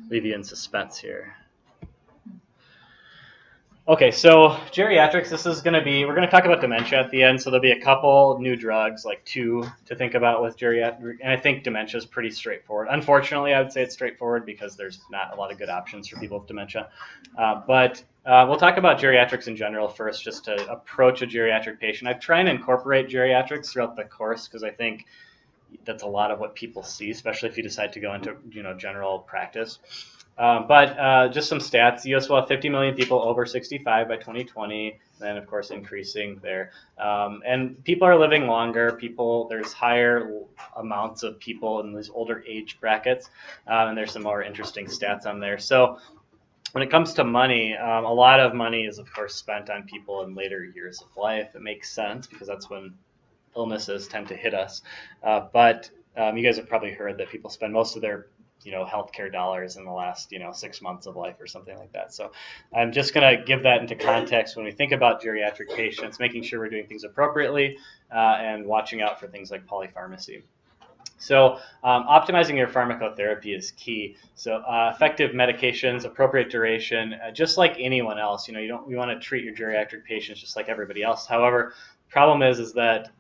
leave you in suspense here. Okay, so geriatrics, this is going to be, we're going to talk about dementia at the end, so there'll be a couple new drugs, like 2 to think about with geriatric, and I think dementia is pretty straightforward. Unfortunately, I would say it's straightforward because there's not a lot of good options for people with dementia. But we'll talk about geriatrics in general first, just to approach a geriatric patient. I've tried to incorporate geriatrics throughout the course because I think that's a lot of what people see, especially if you decide to go into general practice. But just some stats. The U.S. will have 50 million people over 65 by 2020, and of course increasing there. And people are living longer. There's higher amounts of people in these older age brackets, and there's some more interesting stats on there. So when it comes to money, a lot of money is of course spent on people in later years of life. It makes sense because that's when illnesses tend to hit us. But you guys have probably heard that people spend most of their healthcare dollars in the last 6 months of life or something like that. So I'm just going to give that into context when we think about geriatric patients, making sure we're doing things appropriately and watching out for things like polypharmacy. So optimizing your pharmacotherapy is key. So effective medications, appropriate duration, just like anyone else. You want to treat your geriatric patients just like everybody else. However, problem is that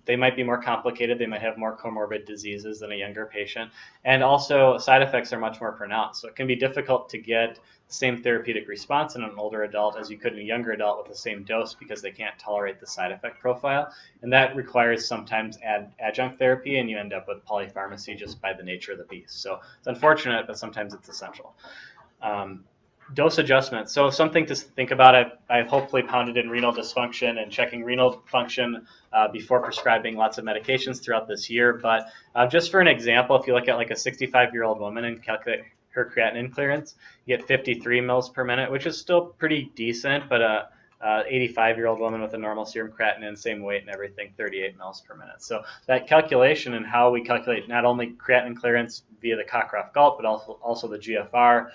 they might be more complicated. They might have more comorbid diseases than a younger patient. And also side effects are much more pronounced. So it can be difficult to get the same therapeutic response in an older adult as you could in a younger adult with the same dose because they can't tolerate the side effect profile. And that requires sometimes adjunct therapy, and you end up with polypharmacy just by the nature of the beast. So it's unfortunate, but sometimes it's essential. Dose adjustment. So something to think about. I've hopefully pounded in renal dysfunction and checking renal function before prescribing lots of medications throughout this year. But just for an example, if you look at like a 65-year-old woman and calculate her creatinine clearance, you get 53 mils per minute, which is still pretty decent, but a 85-year-old woman with a normal serum creatinine, same weight and everything, 38 mils per minute. So that calculation and how we calculate not only creatinine clearance via the Cockcroft-Gault, but also the GFR,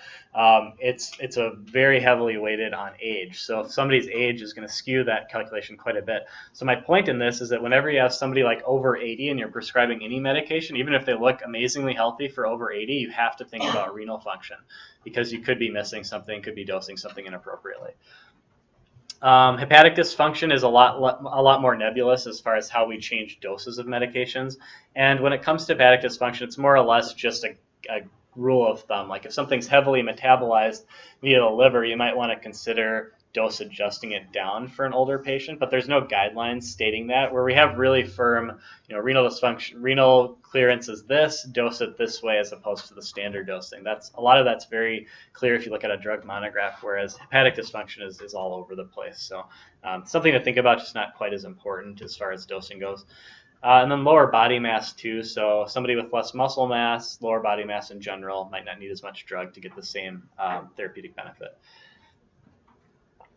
it's a very heavily weighted on age. So if somebody's age is going to skew that calculation quite a bit. So my point in this is that whenever you have somebody like over 80 and you're prescribing any medication, even if they look amazingly healthy for over 80, you have to think about renal function because you could be missing something, could be dosing something inappropriately. Hepatic dysfunction is a lot more nebulous as far as how we change doses of medications. And when it comes to hepatic dysfunction, it's more or less just a rule of thumb. Like if something's heavily metabolized via the liver, you might want to consider dose adjusting it down for an older patient, but there's no guidelines stating that. Where we have really firm, renal dysfunction, renal clearance is this, dose it this way as opposed to the standard dosing. A lot of that's very clear if you look at a drug monograph, whereas hepatic dysfunction is all over the place. So something to think about, just not quite as important as far as dosing goes. And then lower body mass too. So somebody with less muscle mass, lower body mass in general, might not need as much drug to get the same therapeutic benefit.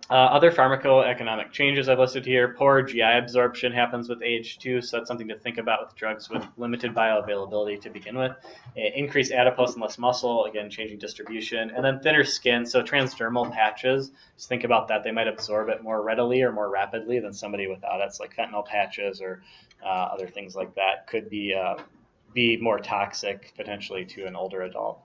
Other pharmacoeconomic changes I've listed here. Poor GI absorption happens with age too, so that's something to think about with drugs with limited bioavailability to begin with. Increased adipose and less muscle, again, changing distribution. And then thinner skin, so transdermal patches, just think about that. They might absorb it more readily or more rapidly than somebody without it. It's like fentanyl patches or other things like that could be more toxic potentially to an older adult.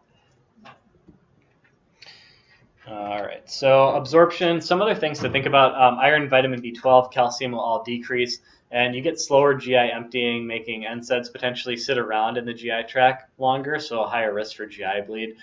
All right, so absorption, some other things to think about. Iron, vitamin B12, calcium will all decrease, and you get slower GI emptying, making NSAIDs potentially sit around in the GI tract longer, so a higher risk for GI bleed.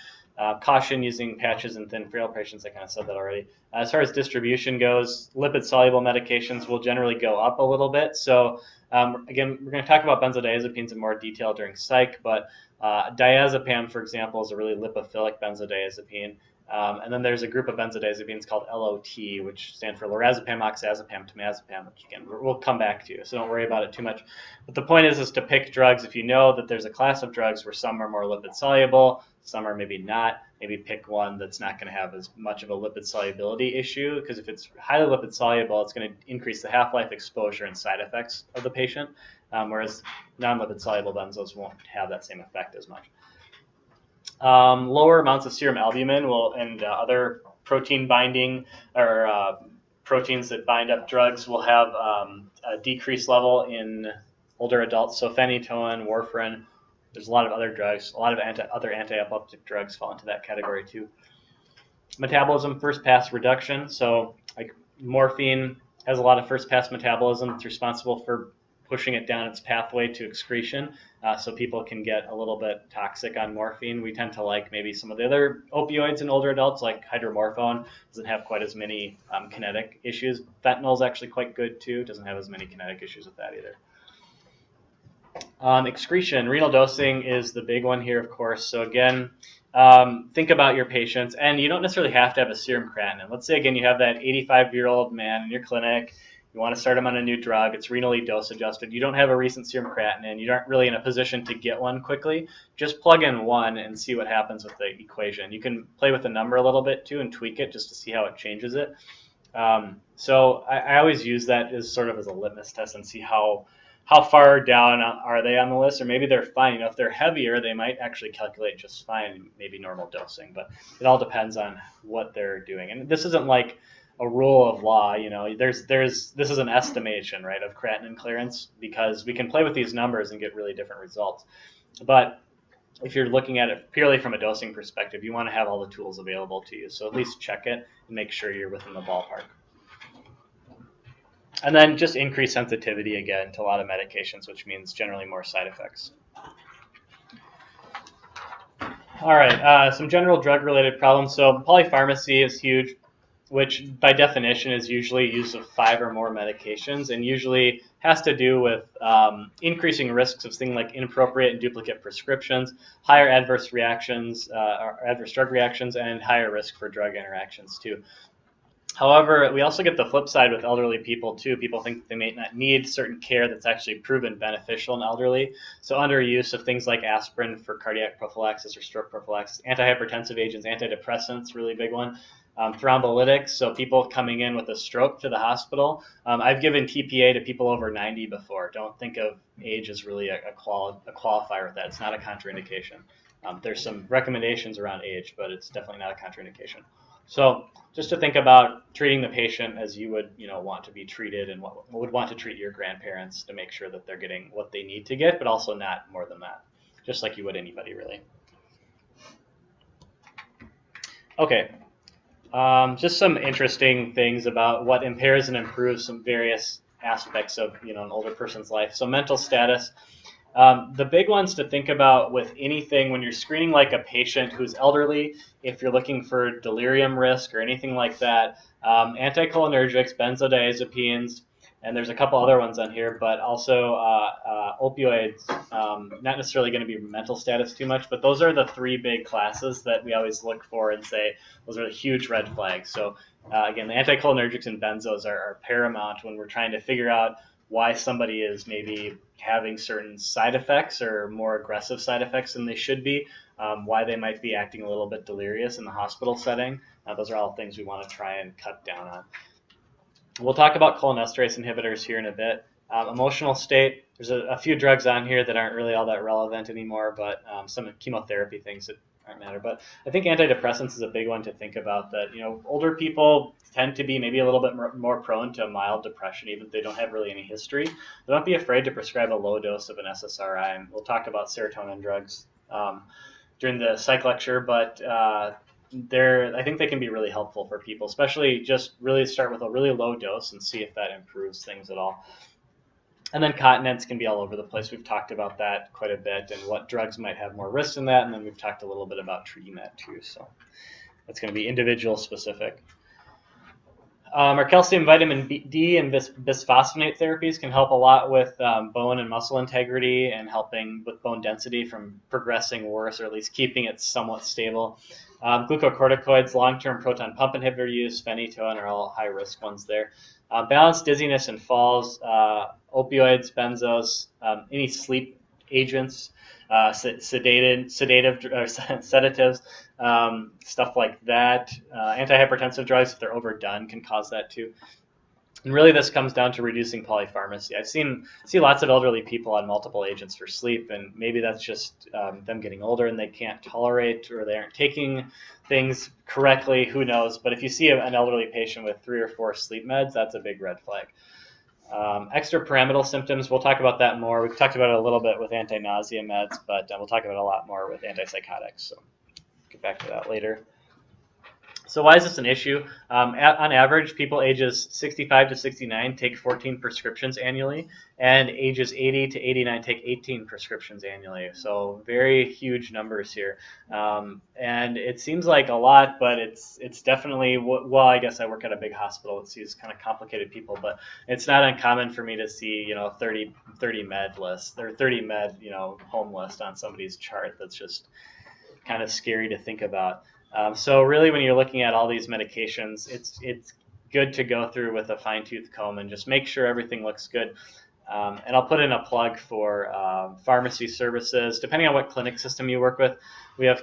Caution using patches in thin, frail patients, I kind of said that already. As far as distribution goes, lipid-soluble medications will generally go up a little bit. So again, we're going to talk about benzodiazepines in more detail during psych, but diazepam, for example, is a really lipophilic benzodiazepine. And then there's a group of benzodiazepines called LOT, which stand for lorazepam, oxazepam, temazepam, which again, we'll come back to, so don't worry about it too much. But the point is to pick drugs. If you know that there's a class of drugs where some are more lipid soluble, some are maybe not, maybe pick one that's not going to have as much of a lipid solubility issue, because if it's highly lipid soluble, it's going to increase the half-life, exposure, and side effects of the patient, whereas non-lipid soluble benzos won't have that same effect as much. Lower amounts of serum albumin and other protein binding or proteins that bind up drugs will have a decreased level in older adults. So phenytoin, warfarin, There's a lot of other drugs, a lot of other anti-epileptic drugs fall into that category too. Metabolism, first pass reduction. So like morphine has a lot of first pass metabolism. It's responsible for pushing it down its pathway to excretion, so people can get a little bit toxic on morphine. We tend to like maybe some of the other opioids in older adults, like hydromorphone. Doesn't have quite as many kinetic issues. Fentanyl is actually quite good too. Doesn't have as many kinetic issues with that either. Excretion, renal dosing is the big one here, of course. So again, think about your patients, and you don't necessarily have to have a serum creatinine. Let's say, again, you have that 85-year-old man in your clinic. You want to start him on a new drug. It's renally dose adjusted. You don't have a recent serum creatinine. You aren't really in a position to get one quickly. Just plug in one and see what happens with the equation. You can play with the number a little bit too and tweak it just to see how it changes it. So I always use that as sort of as a litmus test and see how far down are they on the list, or maybe they're fine. You know, if they're heavier, they might actually calculate just fine, maybe normal dosing, but it all depends on what they're doing. And this isn't like a rule of law, you know, this is an estimation, right, of creatinine clearance, because we can play with these numbers and get really different results. But if you're looking at it purely from a dosing perspective, you want to have all the tools available to you. So at least check it and make sure you're within the ballpark. And then just increase sensitivity again to a lot of medications, which means generally more side effects. All right, some general drug-related problems. So polypharmacy is huge, which by definition is usually use of 5 or more medications, and usually has to do with increasing risks of things like inappropriate and duplicate prescriptions, higher adverse reactions, or adverse drug reactions, and higher risk for drug interactions too. However, we also get the flip side with elderly people too. People think they may not need certain care that's actually proven beneficial in elderly. So underuse of things like aspirin for cardiac prophylaxis or stroke prophylaxis, antihypertensive agents, antidepressants, really big one. Thrombolytics, so people coming in with a stroke to the hospital. I've given TPA to people over 90 before. Don't think of age as really a qualifier with that. It's not a contraindication. There's some recommendations around age, but it's definitely not a contraindication. So just to think about treating the patient as you would, want to be treated, and what would want to treat your grandparents, to make sure that they're getting what they need to get, but also not more than that, just like you would anybody really. Okay. Just some interesting things about what impairs and improves some various aspects of an older person's life. So mental status. The big ones to think about with anything when you're screening like a patient who's elderly, if you're looking for delirium risk or anything like that, anticholinergics, benzodiazepines, and there's a couple other ones on here, but also opioids, not necessarily going to be mental status too much, but those are the 3 big classes that we always look for and say those are the huge red flags. So again, the anticholinergics and benzos are paramount when we're trying to figure out why somebody is maybe having certain side effects or more aggressive side effects than they should be, why they might be acting a little bit delirious in the hospital setting. Those are all things we want to try and cut down on. We'll talk about cholinesterase inhibitors here in a bit. Emotional state, there's a few drugs on here that aren't really all that relevant anymore, but some chemotherapy things that aren't matter. But I think antidepressants is a big one to think about, that older people tend to be maybe a little bit more prone to mild depression, even if they don't have really any history. So don't be afraid to prescribe a low dose of an SSRI, and we'll talk about serotonin drugs during the psych lecture, but I think they can be really helpful for people, especially just really start with a really low dose and see if that improves things at all. And then continence can be all over the place. We've talked about that quite a bit and what drugs might have more risk in that, and then we've talked a little bit about treating that too. So that's going to be individual specific. Our calcium, vitamin D, and bisphosphonate therapies can help a lot with bone and muscle integrity and helping with bone density from progressing worse, or at least keeping it somewhat stable. Glucocorticoids, long-term proton pump inhibitor use, phenytoin are all high-risk ones there. Balanced dizziness and falls, opioids, benzos, any sleep agents, sedatives, stuff like that. Antihypertensive drugs, if they're overdone, can cause that too. And really, this comes down to reducing polypharmacy. I see lots of elderly people on multiple agents for sleep, and maybe that's just them getting older and they can't tolerate, or they aren't taking things correctly. Who knows? But if you see an elderly patient with 3 or 4 sleep meds, that's a big red flag. Extrapyramidal symptoms, we'll talk about that more. We've talked about it a little bit with anti-nausea meds, but we'll talk about it a lot more with antipsychotics. So get back to that later. So why is this an issue? On average, people ages 65 to 69 take 14 prescriptions annually, and ages 80 to 89 take 18 prescriptions annually. So very huge numbers here. And it seems like a lot, but it's definitely, well, I guess I work at a big hospital that sees kind of complicated people, but it's not uncommon for me to see, 30 med lists, or 30 med, home list on somebody's chart. That's just kind of scary to think about. So really, when you're looking at all these medications, it's good to go through with a fine-tooth comb and just make sure everything looks good. And I'll put in a plug for pharmacy services. Depending on what clinic system you work with, we have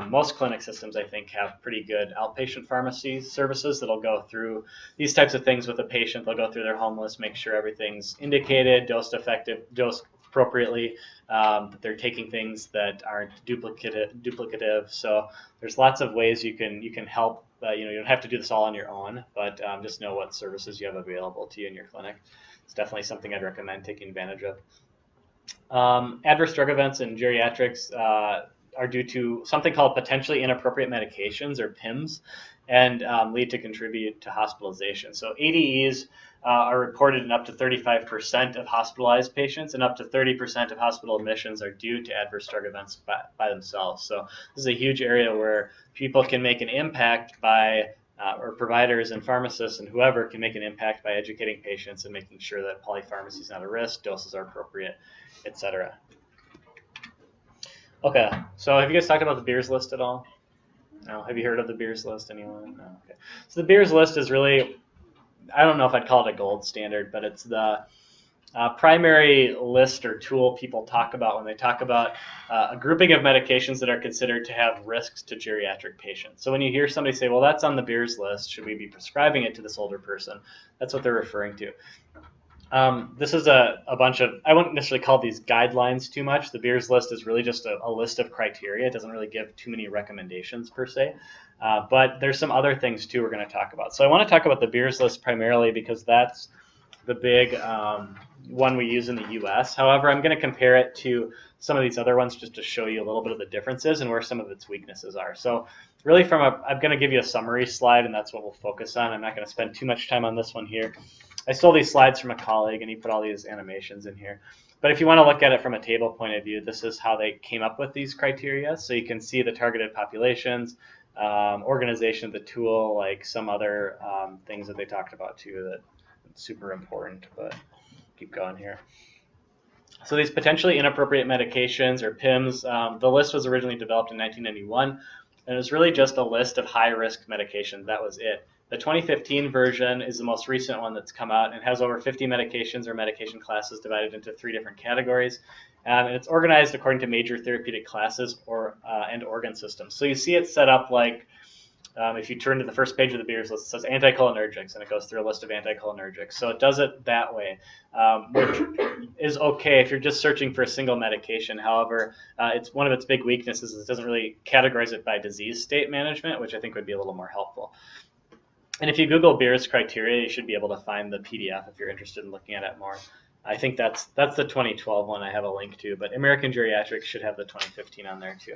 most clinic systems, I think, have pretty good outpatient pharmacy services that'll go through these types of things with a patient. They'll go through their home list, make sure everything's indicated, dosed appropriately, that they're taking things that aren't duplicative. So there's lots of ways you can help. You don't have to do this all on your own, but just know what services you have available to you in your clinic. It's definitely something I'd recommend taking advantage of. Adverse drug events in geriatrics are due to something called potentially inappropriate medications, or PIMS, and contribute to hospitalization. So ADEs are reported in up to 35% of hospitalized patients, and up to 30% of hospital admissions are due to adverse drug events by themselves. So this is a huge area where people can make an impact by, or providers and pharmacists and whoever can make an impact by educating patients and making sure that polypharmacy is not a risk, doses are appropriate, etc. Okay, so have you guys talked about the Beers list at all? No. Have you heard of the Beers list? Anyone? No. Okay. So the Beers list is really, I don't know if I'd call it a gold standard, but it's the primary list or tool people talk about when they talk about a grouping of medications that are considered to have risks to geriatric patients. So when you hear somebody say, well, that's on the Beers list, should we be prescribing it to this older person? That's what they're referring to. This is a bunch of, I wouldn't necessarily call these guidelines too much. The Beers list is really just a list of criteria. It doesn't really give too many recommendations per se. But there's some other things too we're going to talk about. So I want to talk about the Beers list primarily because that's the big one we use in the US. However, I'm going to compare it to some of these other ones just to show you a little bit of the differences and where some of its weaknesses are. So really I'm going to give you a summary slide, and that's what we'll focus on. I'm not going to spend too much time on this one here. I stole these slides from a colleague, and he put all these animations in here. But if you want to look at it from a table point of view, this is how they came up with these criteria. So you can see the targeted populations, organization of the tool, like some other things that they talked about too that super important, but keep going here. So these potentially inappropriate medications, or PIMS, the list was originally developed in 1991, and it was really just a list of high-risk medications. That was it. The 2015 version is the most recent one that's come out and has over 50 medications or medication classes divided into 3 different categories. And it's organized according to major therapeutic classes and organ systems. So you see it set up like, if you turn to the first page of the Beers list, it says anticholinergics, and it goes through a list of anticholinergics. So it does it that way, which is okay if you're just searching for a single medication. However, it's one of its big weaknesses is it doesn't really categorize it by disease state management, which I think would be a little more helpful. And if you Google Beers criteria, you should be able to find the PDF if you're interested in looking at it more. I think that's the 2012 one I have a link to, but American Geriatrics should have the 2015 on there too.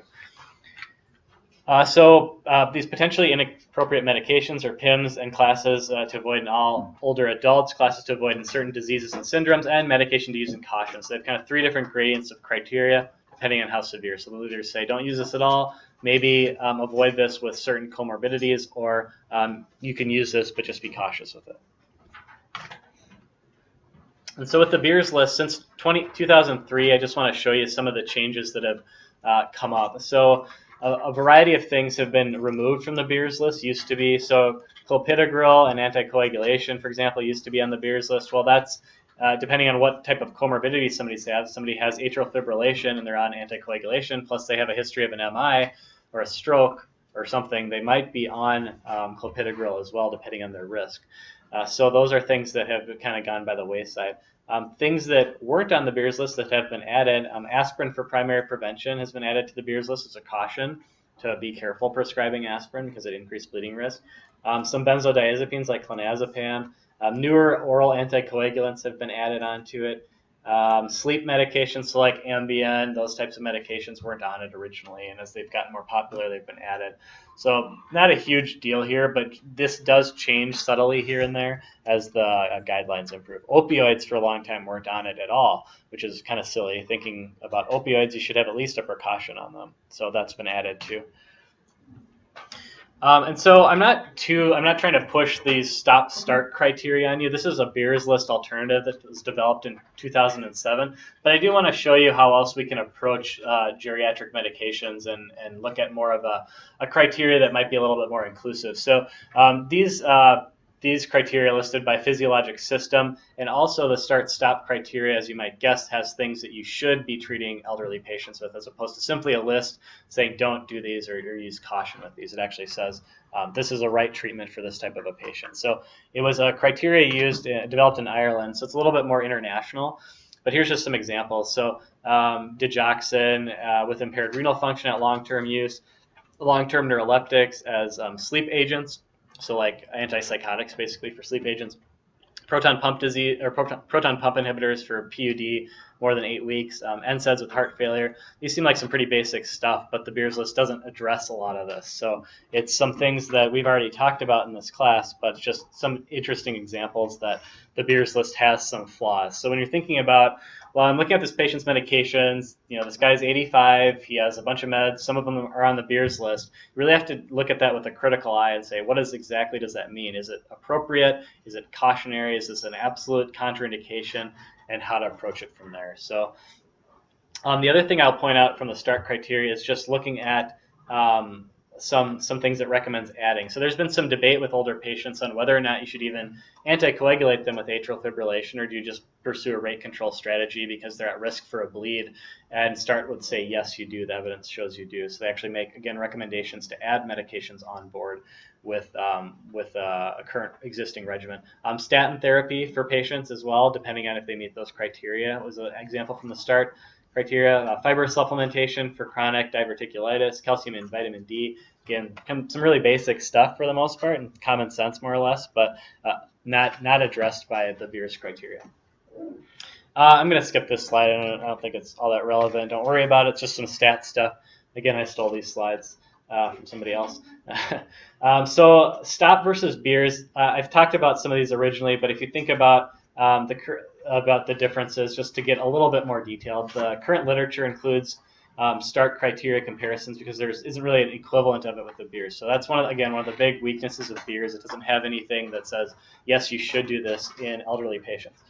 So these potentially inappropriate medications, or PIMS, and classes to avoid in all older adults, classes to avoid in certain diseases and syndromes, and medication to use in caution. So they have kind of 3 different gradients of criteria depending on how severe. So they'll either say don't use this at all, maybe avoid this with certain comorbidities, or you can use this but just be cautious with it. And so with the Beers list, since 2003, I just want to show you some of the changes that have come up. So a variety of things have been removed from the Beers list. Used to be, so clopidogrel and anticoagulation, for example, used to be on the Beers list. Well, that's depending on what type of comorbidity somebody has. Somebody has atrial fibrillation and they're on anticoagulation, plus they have a history of an MI or a stroke or something, they might be on clopidogrel as well, depending on their risk. So those are things that have kind of gone by the wayside. Things that weren't on the Beers list that have been added, aspirin for primary prevention has been added to the Beers list as a caution to be careful prescribing aspirin because it increased bleeding risk. Some benzodiazepines like clonazepam Newer oral anticoagulants have been added onto it. Sleep medications, so like Ambien, those types of medications weren't on it originally, and as they've gotten more popular, they've been added. So not a huge deal here, but this does change subtly here and there as the guidelines improve. Opioids for a long time weren't on it at all, which is kind of silly. Thinking about opioids, you should have at least a precaution on them. So that's been added too. And so I'm not trying to push these stop-start criteria on you. This is a Beers List alternative that was developed in 2007. But I do want to show you how else we can approach geriatric medications and look at more of a criteria that might be a little bit more inclusive. So these criteria listed by physiologic system, and also the start-stop criteria, as you might guess, has things that you should be treating elderly patients with, as opposed to simply a list saying don't do these or use caution with these. It actually says this is a right treatment for this type of a patient. So it was a criteria developed in Ireland, so it's a little bit more international. But here's just some examples. So digoxin with impaired renal function at long-term use, long-term neuroleptics as sleep agents. So like antipsychotics, basically for sleep agents, proton pump inhibitors for PUD more than 8 weeks, NSAIDs with heart failure. These seem like some pretty basic stuff, but the Beers List doesn't address a lot of this. So it's some things that we've already talked about in this class, but just some interesting examples that the Beers List has some flaws. So when you're thinking about, well, I'm looking at this patient's medications, this guy's 85, he has a bunch of meds, some of them are on the Beers List. You really have to look at that with a critical eye and say, what exactly does that mean? Is it appropriate? Is it cautionary? Is this an absolute contraindication? And how to approach it from there. So the other thing I'll point out from the START criteria is just looking at some things it recommends adding. So there's been some debate with older patients on whether or not you should even anticoagulate them with atrial fibrillation, or do you just pursue a rate control strategy because they're at risk for a bleed, and start with say, yes, you do. The evidence shows you do. So they actually make, again, recommendations to add medications on board with a current existing regimen. Statin therapy for patients as well, depending on if they meet those criteria, was an example from the START criteria. Fiber supplementation for chronic diverticulitis, calcium and vitamin D. Again, some really basic stuff for the most part, and common sense more or less, but not addressed by the Beers criteria. I'm going to skip this slide. I don't think it's all that relevant. Don't worry about it. It's just some stat stuff. Again, I stole these slides from somebody else. So stop versus Beers. I've talked about some of these originally, but if you think about the differences, just to get a little bit more detailed, the current literature includes START criteria comparisons because there isn't really an equivalent of it with the Beers. So that's one of the big weaknesses of Beers. It doesn't have anything that says, yes, you should do this in elderly patients.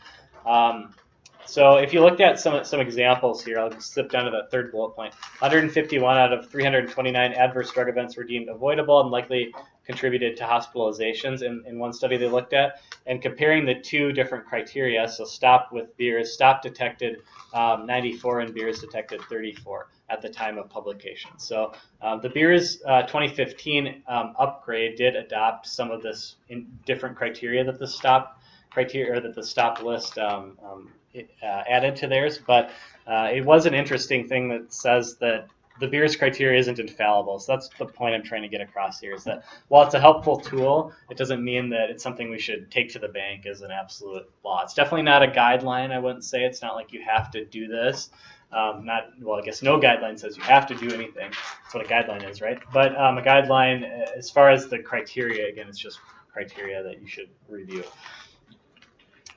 So if you looked at some examples here, I'll just slip down to the third bullet point. 151 out of 329 adverse drug events were deemed avoidable and likely contributed to hospitalizations in one study they looked at. And comparing the two different criteria, so stop with Beers, stop detected 94 and Beers detected 34 at the time of publication. So the Beers 2015 upgrade did adopt some of this different criteria that the stop criteria, or that the stop list added to theirs, but it was an interesting thing that says that the Beers criteria isn't infallible. So that's the point I'm trying to get across here, is that while it's a helpful tool, it doesn't mean that it's something we should take to the bank as an absolute law. It's definitely not a guideline, I wouldn't say. It's not like you have to do this. I guess no guideline says you have to do anything. That's what a guideline is, right? But a guideline, as far as the criteria, again, it's just criteria that you should review.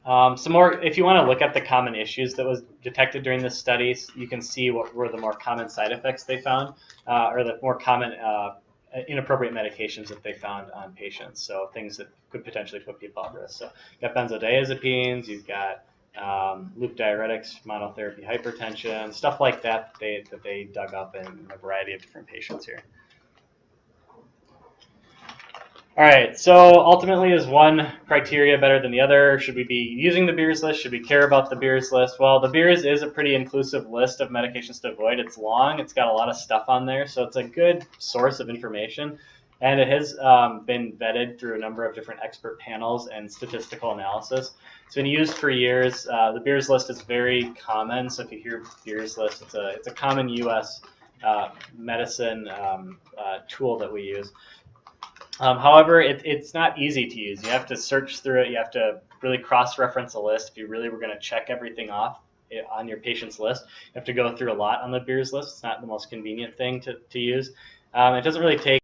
Some more, if you want to look at the common issues that was detected during the studies, you can see what were the more common side effects they found, or the more common inappropriate medications that they found on patients. So things that could potentially put people at risk. So you've got benzodiazepines, you've got loop diuretics, monotherapy hypertension, stuff like that that they dug up in a variety of different patients here. All right, so ultimately, is one criteria better than the other? Should we be using the Beers list? Should we care about the Beers list? Well, the Beers is a pretty inclusive list of medications to avoid. It's long. It's got a lot of stuff on there, so it's a good source of information. And it has been vetted through a number of different expert panels and statistical analysis. It's been used for years. The Beers list is very common, so if you hear Beers list, it's a common U.S. medicine tool that we use. However, it's not easy to use. You have to search through it. You have to really cross-reference a list. If you really were going to check everything off on your patient's list, you have to go through a lot on the beers list. It's not the most convenient thing to use. It doesn't really take